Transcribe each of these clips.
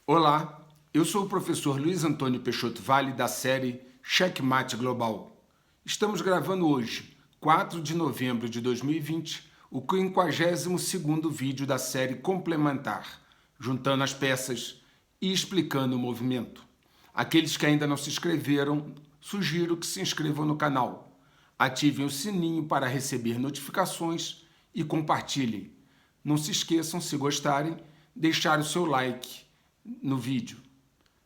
Olá, eu sou o professor Luiz Antônio Peixoto Vale da série Checkmate Global. Estamos gravando hoje, 4 de novembro de 2020, o 52º vídeo da série complementar, juntando as peças e explicando o movimento. Aqueles que ainda não se inscreveram, sugiro que se inscrevam no canal, ativem o sininho para receber notificações e compartilhem. Não se esqueçam, se gostarem, deixar o seu like no vídeo.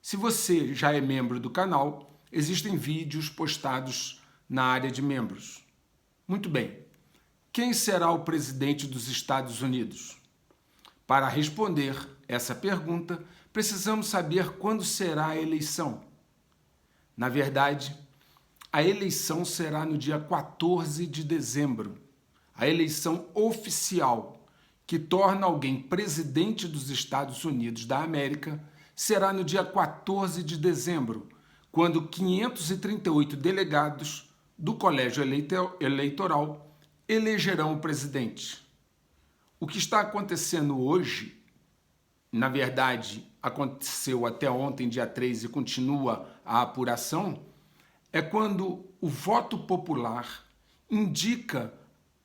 Se você já é membro do canal, existem vídeos postados na área de membros. Muito bem. Quem será o presidente dos Estados Unidos? Para responder essa pergunta, precisamos saber quando será a eleição. Na verdade, a eleição será no dia 14 de dezembro. A eleição oficial que torna alguém presidente dos Estados Unidos da América será no dia 14 de dezembro, quando 538 delegados do Colégio Eleitoral elegerão o presidente. O que está acontecendo hoje, na verdade, aconteceu até ontem, dia 3, e continua a apuração, é quando o voto popular indica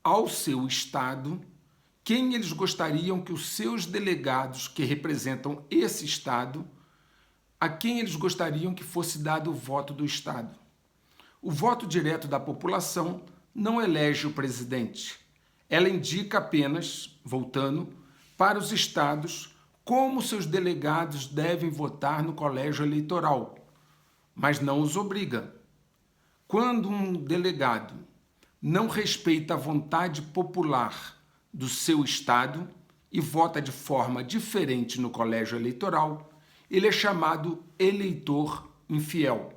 ao seu estado quem eles gostariam que os seus delegados que representam esse estado, a quem eles gostariam que fosse dado o voto do estado. O voto direto da população não elege o presidente. Ela indica apenas, voltando, para os estados como seus delegados devem votar no colégio eleitoral, mas não os obriga. Quando um delegado não respeita a vontade popular do seu estado e vota de forma diferente no colégio eleitoral, ele é chamado eleitor infiel.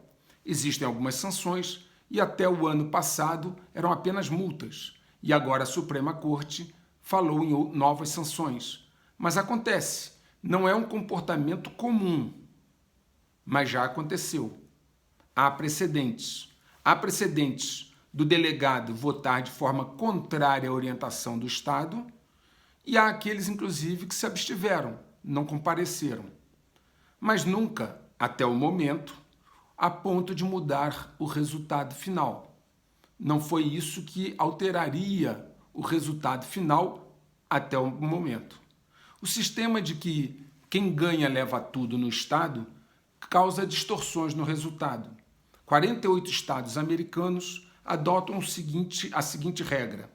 Existem algumas sanções e até o ano passado eram apenas multas. E agora a Suprema Corte falou em novas sanções. Mas acontece, não é um comportamento comum, mas já aconteceu. Há precedentes. Há precedentes do delegado votar de forma contrária à orientação do Estado, e há aqueles, inclusive, que se abstiveram, não compareceram. Mas nunca, até o momento, a ponto de mudar o resultado final. Não foi isso que alteraria o resultado final até o momento. O sistema de que quem ganha leva tudo no Estado causa distorções no resultado. 48 estados americanos adotam a seguinte regra: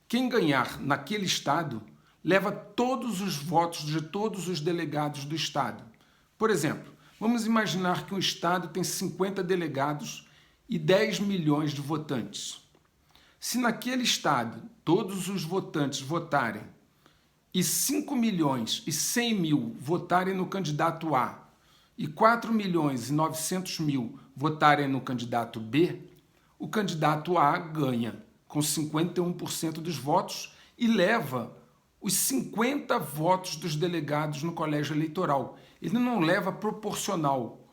quem ganhar naquele estado leva todos os votos de todos os delegados do estado. Por exemplo, vamos imaginar que um estado tem 50 delegados e 10 milhões de votantes. Se naquele estado todos os votantes votarem e 5 milhões e 100 mil votarem no candidato A e 4 milhões e 900 mil votarem no candidato B, o candidato A ganha com 51% dos votos e leva os 50 votos dos delegados no colégio eleitoral. Ele não leva proporcional,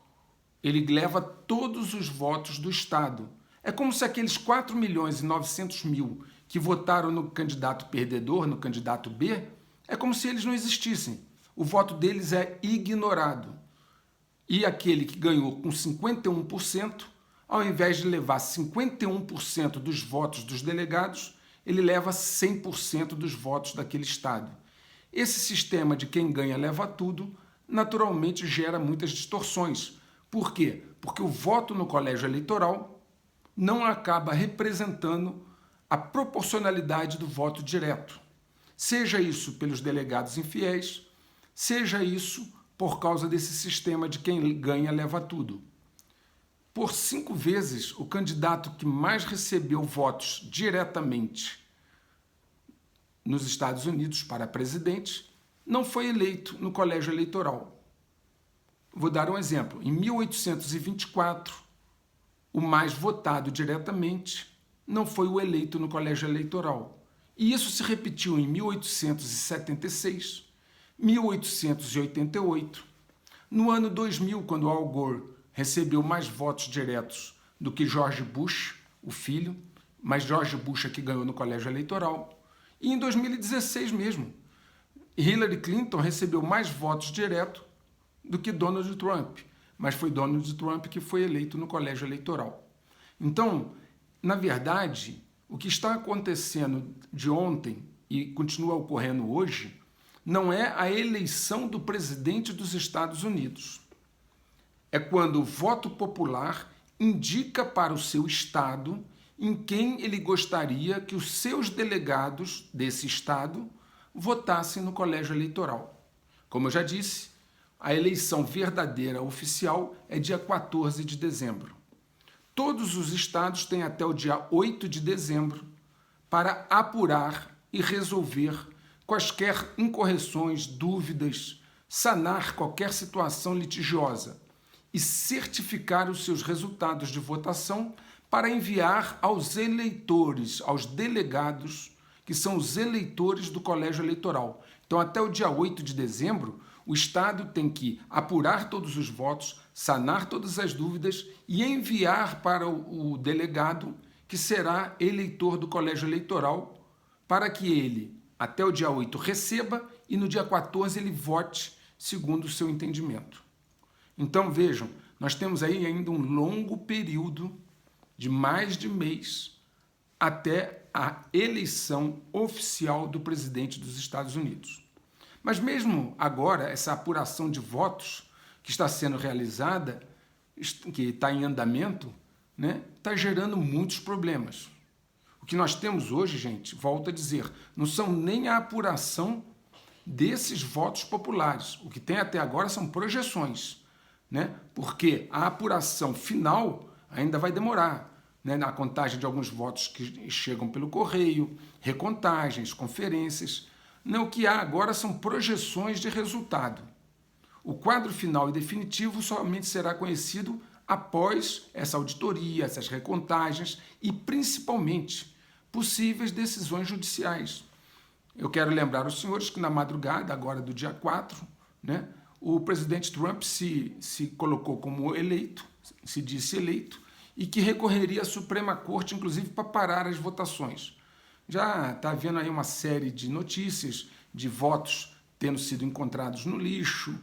ele leva todos os votos do Estado. É como se aqueles 4 milhões e 900 mil que votaram no candidato perdedor, no candidato B, é como se eles não existissem. O voto deles é ignorado. E aquele que ganhou com 51%, ao invés de levar 51% dos votos dos delegados, ele leva 100% dos votos daquele estado. Esse sistema de quem ganha leva tudo, naturalmente gera muitas distorções. Por quê? Porque o voto no colégio eleitoral não acaba representando a proporcionalidade do voto direto. Seja isso pelos delegados infiéis, seja isso por causa desse sistema de quem ganha leva tudo. Por 5 vezes, o candidato que mais recebeu votos diretamente nos Estados Unidos para presidente não foi eleito no colégio eleitoral. Vou dar um exemplo. Em 1824, o mais votado diretamente não foi o eleito no colégio eleitoral. E isso se repetiu em 1876, 1888, no ano 2000, quando Al Gore recebeu mais votos diretos do que George Bush, o filho, mas George Bush é que ganhou no colégio eleitoral. E em 2016 mesmo, Hillary Clinton recebeu mais votos diretos do que Donald Trump, mas foi Donald Trump que foi eleito no colégio eleitoral. Então, na verdade, o que está acontecendo de ontem e continua ocorrendo hoje não é a eleição do presidente dos Estados Unidos. É quando o voto popular indica para o seu estado em quem ele gostaria que os seus delegados desse estado votassem no colégio eleitoral. Como eu já disse, a eleição verdadeira oficial é dia 14 de dezembro. Todos os estados têm até o dia 8 de dezembro para apurar e resolver quaisquer incorreções, dúvidas, sanar qualquer situação litigiosa e certificar os seus resultados de votação para enviar aos eleitores, aos delegados, que são os eleitores do colégio eleitoral. Então, até o dia 8 de dezembro, o Estado tem que apurar todos os votos, sanar todas as dúvidas e enviar para o delegado, que será eleitor do colégio eleitoral, para que ele, até o dia 8, receba e no dia 14 ele vote segundo o seu entendimento. Então, vejam, nós temos aí ainda um longo período de mais de mês até a eleição oficial do presidente dos Estados Unidos. Mas mesmo agora, essa apuração de votos que está sendo realizada, que está em andamento, né, está gerando muitos problemas. O que nós temos hoje, gente, volto a dizer, não são nem a apuração desses votos populares. O que tem até agora são projeções, né? Porque a apuração final ainda vai demorar, né? Na contagem de alguns votos que chegam pelo correio, recontagens, conferências. Não, o que há agora são projeções de resultado. O quadro final e definitivo somente será conhecido após essa auditoria, essas recontagens e, principalmente, possíveis decisões judiciais. Eu quero lembrar aos senhores que na madrugada, agora do dia 4, né, o presidente Trump se colocou como eleito, se disse eleito, e que recorreria à Suprema Corte, inclusive, para parar as votações. Já está havendo aí uma série de notícias de votos tendo sido encontrados no lixo,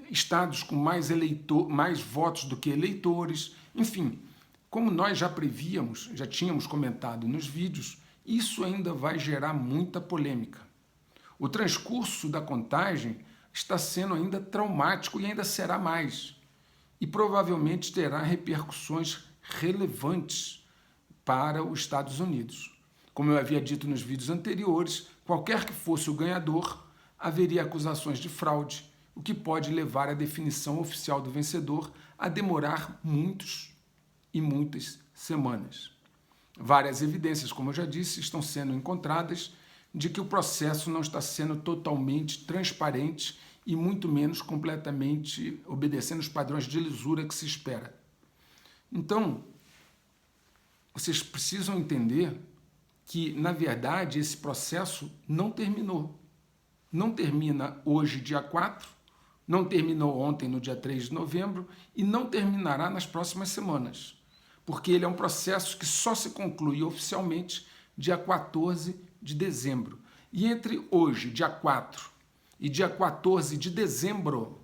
estados com mais votos do que eleitores, enfim, como nós já prevíamos, já tínhamos comentado nos vídeos, isso ainda vai gerar muita polêmica. O transcurso da contagem está sendo ainda traumático e ainda será mais, e provavelmente terá repercussões relevantes para os Estados Unidos. Como eu havia dito nos vídeos anteriores, qualquer que fosse o ganhador, haveria acusações de fraude, o que pode levar a definição oficial do vencedor a demorar muitas semanas. Várias evidências, como eu já disse, estão sendo encontradas de que o processo não está sendo totalmente transparente e muito menos completamente obedecendo os padrões de lisura que se espera. Então, vocês precisam entender que, na verdade, esse processo não terminou. Não termina hoje, dia 4, não terminou ontem, no dia 3 de novembro, e não terminará nas próximas semanas, porque ele é um processo que só se conclui oficialmente dia 14 de dezembro. E entre hoje, dia 4, e dia 14 de dezembro,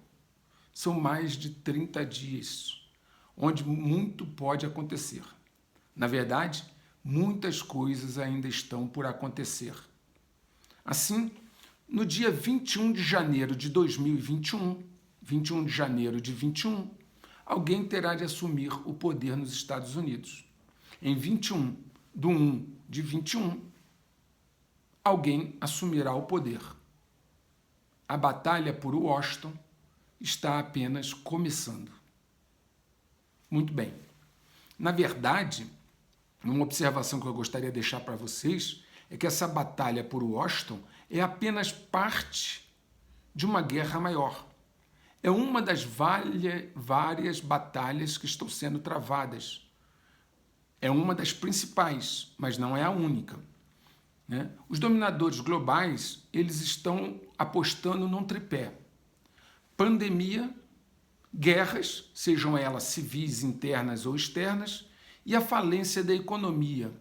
são mais de 30 dias, onde muito pode acontecer. Na verdade, muitas coisas ainda estão por acontecer. Assim, no dia 21 de janeiro de 2021, 21 de janeiro de 21, alguém terá de assumir o poder nos Estados Unidos. Em 21 de 1 de 21, alguém assumirá o poder. A batalha por Washington está apenas começando. Muito bem. Na verdade, uma observação que eu gostaria de deixar para vocês é que essa batalha por Washington é apenas parte de uma guerra maior. É uma das várias batalhas que estão sendo travadas. É uma das principais, mas não é a única, né? Os dominadores globais, eles estão apostando num tripé: pandemia, guerras, sejam elas civis, internas ou externas, e a falência da economia,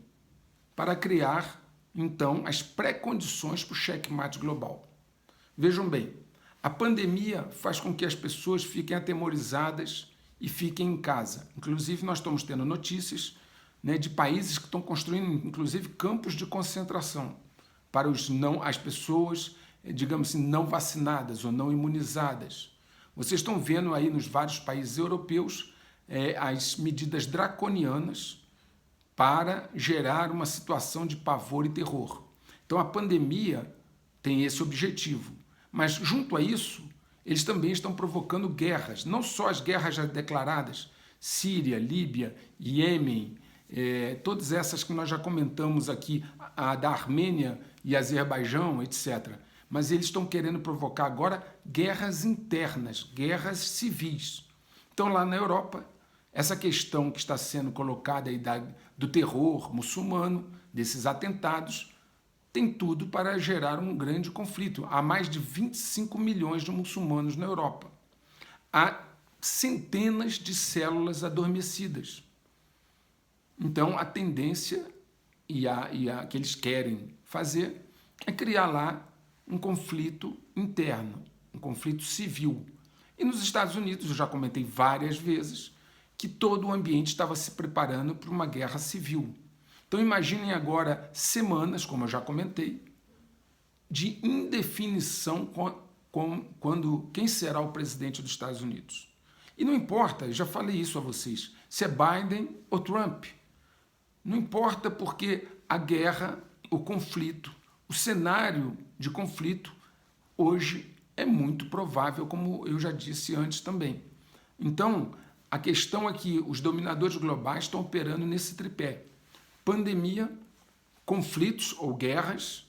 para criar, então, as pré-condições para o checkmate global. Vejam bem, a A pandemia faz com que as pessoas fiquem atemorizadas e fiquem em casa. Inclusive, nós estamos tendo notícias, né, de países que estão construindo, inclusive, campos de concentração para as pessoas, digamos assim, não vacinadas ou não imunizadas. Vocês estão vendo aí nos vários países europeus as medidas draconianas para gerar uma situação de pavor e terror. Então, a pandemia tem esse objetivo. Mas, junto a isso, eles também estão provocando guerras, não só as guerras já declaradas, Síria, Líbia, Iêmen, todas essas que nós já comentamos aqui, a da Armênia e Azerbaijão, etc. Mas eles estão querendo provocar agora guerras internas, guerras civis. Então, lá na Europa, essa questão que está sendo colocada aí do terror muçulmano, desses atentados, tem tudo para gerar um grande conflito. Há mais de 25 milhões de muçulmanos na Europa. Há centenas de células adormecidas. Então, a tendência que eles querem fazer é criar lá um conflito interno, um conflito civil. E nos Estados Unidos, eu já comentei várias vezes, que todo o ambiente estava se preparando para uma guerra civil. Então imaginem agora semanas, como eu já comentei, de indefinição quando quem será o presidente dos Estados Unidos. E não importa, já falei isso a vocês, se é Biden ou Trump. Não importa, porque a guerra, o conflito, o cenário de conflito hoje é muito provável, como eu já disse antes também. Então, a questão é que os dominadores globais estão operando nesse tripé: pandemia, conflitos ou guerras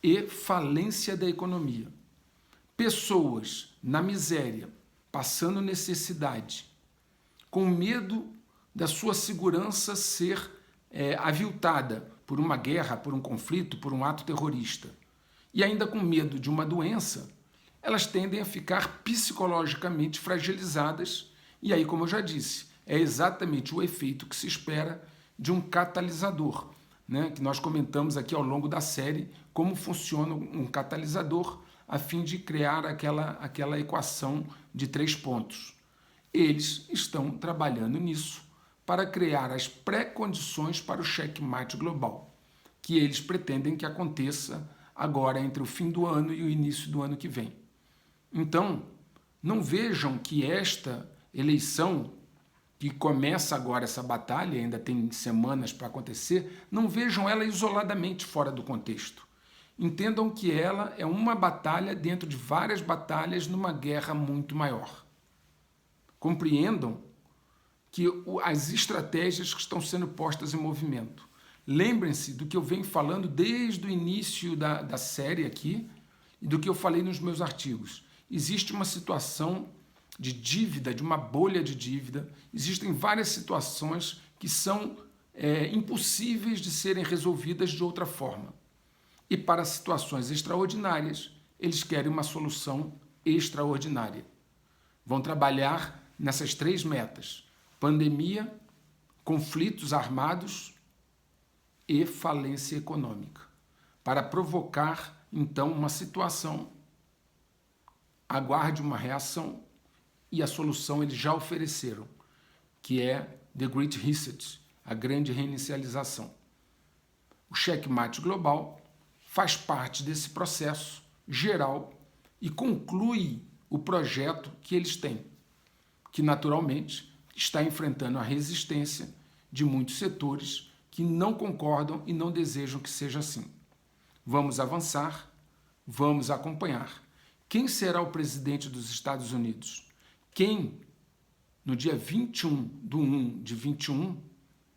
e falência da economia. Pessoas na miséria, passando necessidade, com medo da sua segurança ser aviltada por uma guerra, por um conflito, por um ato terrorista, e ainda com medo de uma doença, elas tendem a ficar psicologicamente fragilizadas, e aí, como eu já disse, é exatamente o efeito que se espera de um catalisador, né? Que nós comentamos aqui ao longo da série como funciona um catalisador a fim de criar aquela equação de 3 pontos. Eles estão trabalhando nisso para criar as pré-condições para o checkmate global, que eles pretendem que aconteça agora entre o fim do ano e o início do ano que vem. Então, não vejam que esta eleição, que começa agora essa batalha, ainda tem semanas para acontecer, não vejam ela isoladamente fora do contexto. Entendam que ela é uma batalha dentro de várias batalhas numa guerra muito maior. Compreendam que as estratégias que estão sendo postas em movimento. Lembrem-se do que eu venho falando desde o início da série aqui e do que eu falei nos meus artigos. Existe uma situação de dívida, de uma bolha de dívida. Existem várias situações que são impossíveis de serem resolvidas de outra forma. E para situações extraordinárias, eles querem uma solução extraordinária. Vão trabalhar nessas 3 metas: pandemia, conflitos armados e falência econômica, para provocar, então, uma situação. Aguarde uma reação, e a solução eles já ofereceram, que é The Great Reset, a grande reinicialização. O checkmate global faz parte desse processo geral e conclui o projeto que eles têm, que naturalmente está enfrentando a resistência de muitos setores que não concordam e não desejam que seja assim. Vamos avançar, vamos acompanhar. Quem será o presidente dos Estados Unidos? Quem, no dia 21/1/21,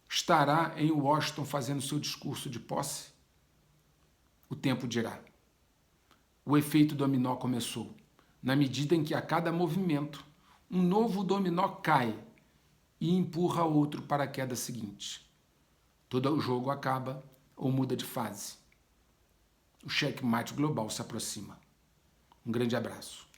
estará em Washington fazendo seu discurso de posse? O tempo dirá. O efeito dominó começou, na medida em que a cada movimento, um novo dominó cai e empurra outro para a queda seguinte. Todo o jogo acaba ou muda de fase. O checkmate global se aproxima. Um grande abraço.